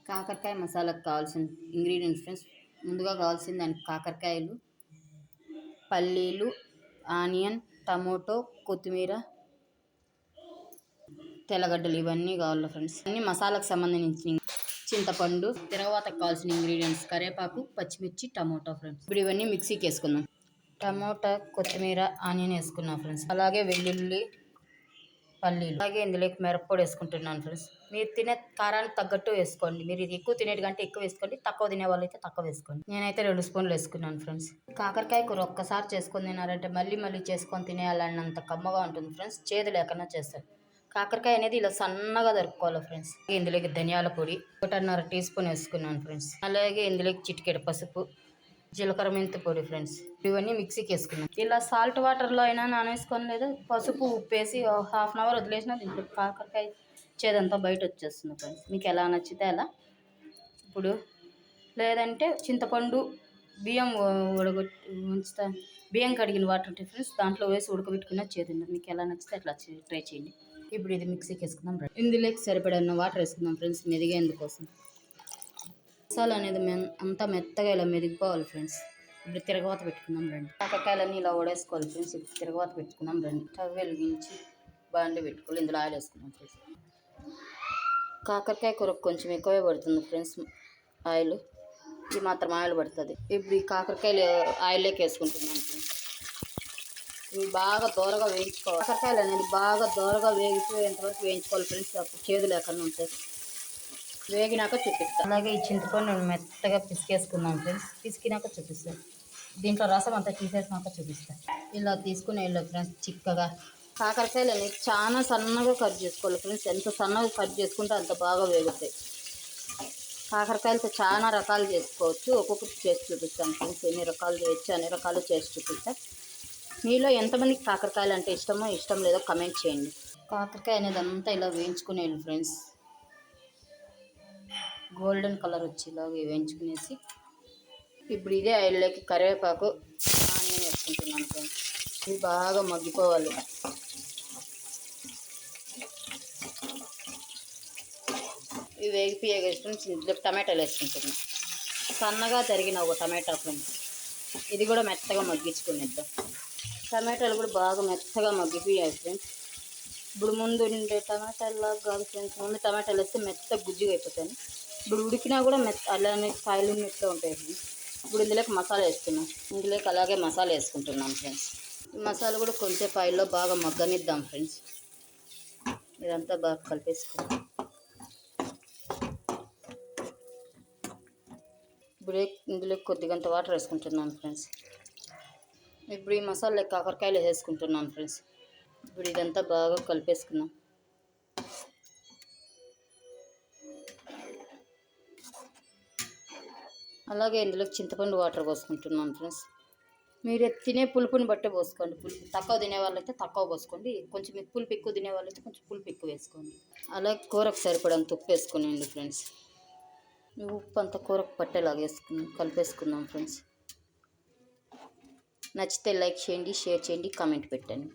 కాకరకాయ మసాలాకు కావాల్సిన ingredients friends. ముందుగా కావాల్సిన దానికి కాకరకాయలు, పల్లీలు, ఆనియన్, టమోటో, కొత్తిమీర, తెల్లగడ్డలు ఇవన్నీ కావాలి ఫ్రెండ్స్. అన్ని మసాలాకు సంబంధించిన చింతపండు, తిరగవాతకు కావాల్సిన ఇంగ్రీడియంట్స్ కరివేపాకు, పచ్చిమిర్చి, టమోటో ఫ్రెండ్స్. ఇప్పుడు ఇవన్నీ మిక్సీకి వేసుకుందాం. టమోటా, కొత్తిమీర, ఆనియన్ వేసుకున్నాం ఫ్రెండ్స్. అలాగే వెల్లుల్లి, పల్లీలు, అలాగే ఇందులోకి మిరప్పొడి వేసుకుంటున్నాను ఫ్రెండ్స్. మీరు తినే కారానికి తగ్గట్టు వేసుకోండి. మీరు ఇది ఎక్కువ తినేటి కంటే ఎక్కువ వేసుకోండి, తక్కువ తినే వాళ్ళు అయితే తక్కువ వేసుకోండి. నేనైతే 2 స్పూన్లు వేసుకున్నాను ఫ్రెండ్స్. కాకరకాయ కూర ఒక్కసారి చేసుకొని తినారంటే మళ్ళీ మళ్ళీ చేసుకొని తినేయాలన్నంత కమ్మగా ఉంటుంది ఫ్రెండ్స్. చేదు లేకుండా చేస్తారు. కాకరకాయ అనేది ఇలా సన్నగా దొరుకుకోవాలి ఫ్రెండ్స్. ఇందులోకి ధనియాల పొడి 1.5 టీ స్పూన్ వేసుకున్నాను ఫ్రెండ్స్. అలాగే ఇందులోకి చిటికెడు పసుపు, జీలకర్ర మెంతి పొడి ఫ్రెండ్స్. ఇవన్నీ మిక్సీకి వేసుకున్నాం. ఇలా సాల్ట్ వాటర్లో అయినా నానేసుకొని లేదా పసుపు ఉప్పేసి హాఫ్ అన్ అవర్ వదిలేసినా దీంట్లో కాకరకాయ చేదంతా బయట వచ్చేస్తుంది ఫ్రెండ్స్. మీకు ఎలా నచ్చితే అలా. ఇప్పుడు లేదంటే చింతపండు, బియ్యం ఉంచుతా, బియ్యం కడిగిన వాటర్ ఉంటాయి ఫ్రెండ్స్, దాంట్లో వేసి ఉడకబెట్టుకున్న చేదు. మీకు ఎలా నచ్చితే అట్లా ట్రై చేయండి. ఇప్పుడు ఇది మిక్సీకి వేసుకుందాం. ఇందులోకి సరిపడిన వాటర్ వేసుకుందాం ఫ్రెండ్స్, మెదిగేందుకోసం. మసాలా అనేది అంతా మెత్తగా ఇలా మెదిగిపోవాలి ఫ్రెండ్స్. ఇప్పుడు తిరగవాత పెట్టుకుందాం రండి. కాకరకాయలన్నీ ఇలా ఓడేసుకోవాలి ఫ్రెండ్స్. ఇప్పుడు తిరగవాత పెట్టుకుందాం రండి. స్టవ్ వెలిగించి బాండి పెట్టుకోవాలి. ఇందులో ఆయిల్ వేసుకుందాం ఫ్రెండ్స్. కాకరకాయ కూరకు కొంచెం ఎక్కువే పడుతుంది ఫ్రెండ్స్ ఆయిల్. ఇది మాత్రం ఆయిల్ పడుతుంది. ఇప్పుడు ఈ కాకరకాయలు ఆయిల్లోకి వేసుకుంటున్నాను ఫ్రెండ్స్. ఇవి బాగా దోరగా వేయించుకోవాలి. కాకరకాయలు అనేది బాగా దోరగా వేగిపోయేంతవరకు వేయించుకోవాలి ఫ్రెండ్స్. అప్పుడు చేదు లేకుండా ఉంటాయి. వేగినాక చూపిస్తాను. అలాగే ఈ చింతపండు మెత్తగా పిసికేసుకుందాం ఫ్రెండ్స్. పిసికినాక చూపిస్తాను. దీంట్లో రసం అంతా తీసేసినాక చూపిస్తాను. ఇలా తీసుకుని వెళ్ళాలి ఫ్రెండ్స్. చిక్కగా కాకరకాయలు అనేది చాలా సన్నగా కట్ చేసుకోవాలి ఫ్రెండ్స్. ఎంత సన్నగా కట్ చేసుకుంటే అంత బాగా వేగుతాయి. కాకరకాయలతో చాలా రకాలు చేసుకోవచ్చు. ఒక్కొక్కటి చేసి చూపిస్తాను ఫ్రెండ్స్. ఎన్ని రకాలు చేయొచ్చు అన్ని రకాలు చేసి చూపిస్తాను. మీలో ఎంతమందికి కాకరకాయలు అంటే ఇష్టమో ఇష్టం లేదో కమెంట్ చేయండి. కాకరకాయ అనేది అంతా ఇలా వేయించుకునేది ఫ్రెండ్స్. గోల్డెన్ కలర్ వచ్చేలాగా వేయించుకునేసి ఇప్పుడు ఇదే ఆయిల్లోకి కరివేపాకు, ఆనియన్ వేసుకుంటున్నాను ఫ్రెండ్స్. ఇది బాగా మగ్గిపోవాలి. ఇవి వేగిపోయాయి ఫ్రెండ్స్. ఇందులో టమాటాలు వేసుకుంటున్నాం. సన్నగా తరిగిన ఒక టమాటా ఫ్రెండ్స్. ఇది కూడా మెత్తగా మగ్గించుకునేద్దాం. టమాటాలు కూడా బాగా మెత్తగా మగ్గిపోయాయి ఫ్రెండ్స్. ఇప్పుడు ముందు ఉండే టమాటాల్లాగా కాదు ఫ్రెండ్స్. ముందు టమాటాలు వేస్తే మెత్తగా గుజ్జుగా అయిపోతాయి. ఇప్పుడు ఉడికినా కూడా అలానే కాయలు మెత్తగా ఉంటాయి ఫ్రెండ్స్. ఇప్పుడు ఇందులోకి మసాలా వేస్తున్నాం. ఇందులోకి అలాగే మసాలా వేసుకుంటున్నాం ఫ్రెండ్స్. ఈ మసాలా కూడా కొంచెం ఆయిల్లో బాగా మగ్గనిద్దాం ఫ్రెండ్స్. ఇదంతా బాగా కలిపేసుకోండి. ఇప్పుడు ఇందులోకి కొద్దిగంత వాటర్ వేసుకుంటున్నాను ఫ్రెండ్స్. ఇప్పుడు ఈ మసాలా కాకరకాయలు వేసుకుంటున్నాను ఫ్రెండ్స్. ఇప్పుడు ఇదంతా బాగా కలిపేసుకున్నాం. అలాగే ఇందులో చింతపండు వాటర్ పోసుకుంటున్నాను ఫ్రెండ్స్. మీరు తినే పులుపుని బట్టే పోసుకోండి. పులుపు తక్కువ తినే వాళ్ళైతే తక్కువ పోసుకోండి. కొంచెం పులుపు ఎక్కువ తినే వాళ్ళైతే కొంచెం పులుపు ఎక్కువ వేసుకోండి. అలాగే కూరకు సరిపడంత ఉప్పు వేసుకునేయండి ఫ్రెండ్స్. ఈ ఉప్పు అంతా కూరకు పట్టేలాగా కలిపేసుకుందాం ఫ్రెండ్స్. నచ్చితే లైక్ చేయండి, షేర్ చేయండి, కామెంట్ పెట్టండి.